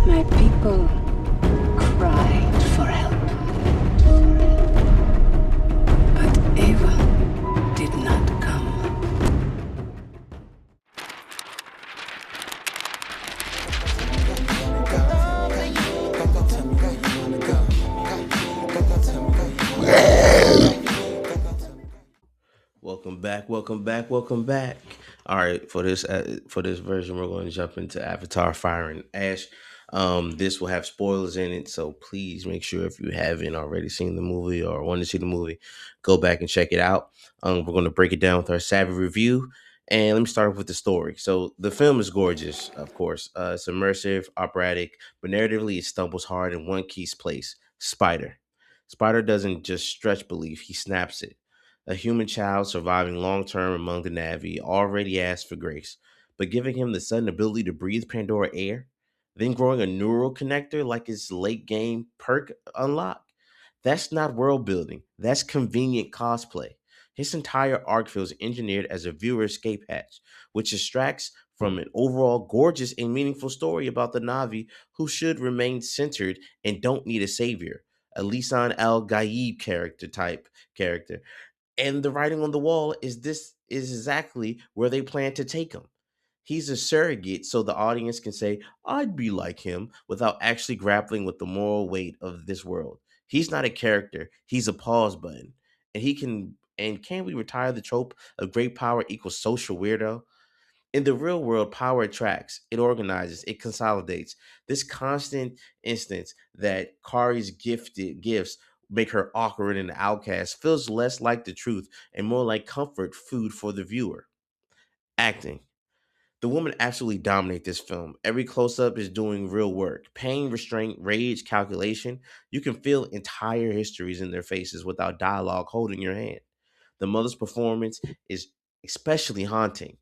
My people cried for help, but Eva did not come. Welcome back, welcome back, welcome back. All right, for this version, we're going to jump into Avatar: Fire and Ash. This will have spoilers in it, so please make sure if you haven't already seen the movie or want to see the movie, go back and check it out. We're going to break it down with our savvy review, and let me start off with the story. So the film is gorgeous, of course. It's immersive, operatic, but narratively it stumbles hard in one key place: Spider. Spider doesn't just stretch belief; he snaps it. A human child surviving long term among the Navi already asked for grace, but giving him the sudden ability to breathe Pandora air, then growing a neural connector like his late game perk unlock. That's not world building. That's convenient cosplay. His entire arc feels engineered as a viewer escape hatch, which distracts from an overall gorgeous and meaningful story about the Navi who should remain centered and don't need a savior. A Lisan Al Gaib character, and the writing on the wall is this is exactly where they plan to take him. He's a surrogate so the audience can say, I'd be like him, without actually grappling with the moral weight of this world. He's not a character, he's a pause button. And can we retire the trope of great power equals social weirdo? In the real world, power attracts, it organizes, it consolidates. This constant instance that Kari's gifted gifts make her awkward and an outcast feels less like the truth and more like comfort food for the viewer. Acting. The woman absolutely dominate this film. Every close up is doing real work. Pain, restraint, rage, calculation. You can feel entire histories in their faces without dialogue holding your hand. The mother's performance is especially haunting.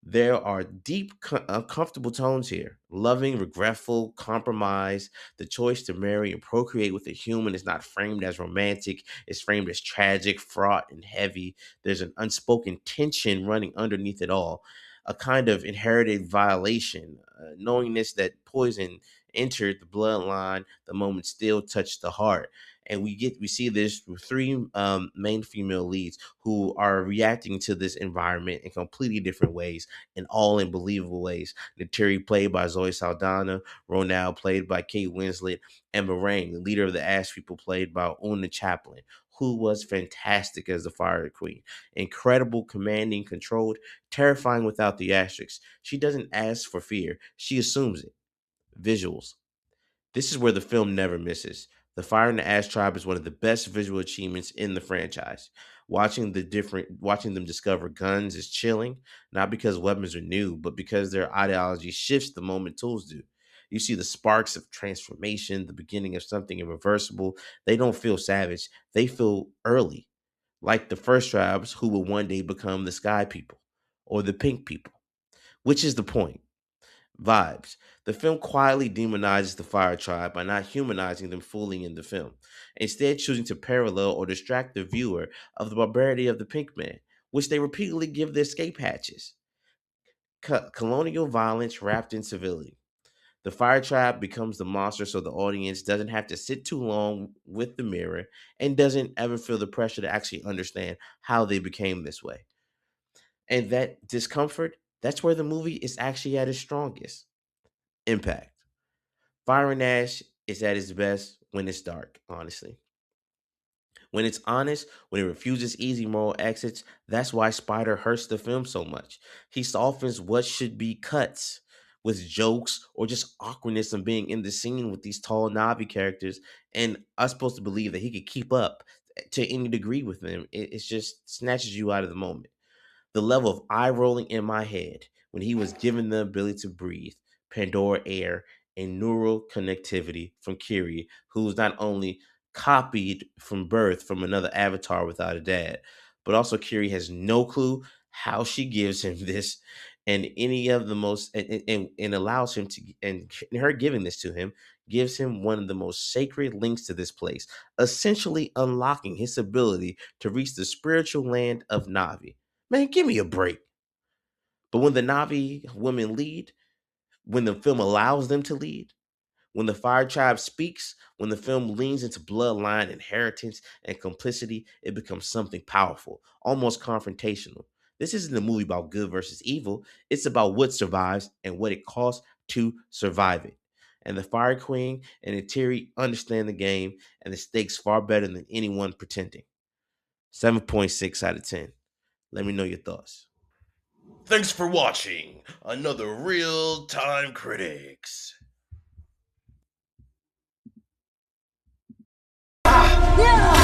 There are deep, uncomfortable tones here. Loving, regretful, compromise. The choice to marry and procreate with a human is not framed as romantic, it's framed as tragic, fraught, and heavy. There's an unspoken tension running underneath it all, a kind of inherited violation, knowingness that poison entered the bloodline, the moment still touched the heart. And we see this with three main female leads who are reacting to this environment in completely different ways and all in believable ways. Nateri played by Zoe Saldana, Ronald played by Kate Winslet, and Meringue, the leader of the Ash People, played by Una Chaplin, who was fantastic as the Fire Queen. Incredible, commanding, controlled, terrifying without the asterisks. She doesn't ask for fear, she assumes it. Visuals. This is where the film never misses. The Fire and the Ash Tribe is one of the best visual achievements in the franchise. Watching them discover guns is chilling, not because weapons are new, but because their ideology shifts the moment tools do. You see the sparks of transformation, the beginning of something irreversible. They don't feel savage, they feel early, like the first tribes who will one day become the Sky People or the Pink People, which is the point. Vibes. The film quietly demonizes the Fire Tribe by not humanizing them fully in the film, instead choosing to parallel or distract the viewer of the barbarity of the Pink Man, which they repeatedly give the escape hatches. Colonial violence wrapped in civility. The Fire Tribe becomes the monster so the audience doesn't have to sit too long with the mirror and doesn't ever feel the pressure to actually understand how they became this way. And that discomfort, that's where the movie is actually at its strongest. Impact. Fire and Ash is at its best when it's dark, honestly. When it's honest, when it refuses easy moral exits, that's why Spider hurts the film so much. He softens what should be cuts with jokes or just awkwardness of being in the scene with these tall Navi characters. And I'm supposed to believe that he could keep up to any degree with them. It just snatches you out of the moment. The level of eye rolling in my head when he was given the ability to breathe, Pandora air, and neural connectivity from Kiri, who was not only copied from birth from another avatar without a dad, but also Kiri has no clue how she gives him this and any of the most and allows him to and her giving this to him gives him one of the most sacred links to this place, essentially unlocking his ability to reach the spiritual land of Navi. Man, give me a break. But when the Navi women lead, when the film allows them to lead, When the Fire Tribe speaks, when the film leans into bloodline, inheritance, and complicity, it becomes something powerful, almost confrontational. This isn't a movie about good versus evil, it's about what survives and what it costs to survive it. And the Fire Queen and Etiri understand the game and the stakes far better than anyone pretending. 7.6 out of 10. Let me know your thoughts. Thanks for watching another Real Time Critics. Yeah!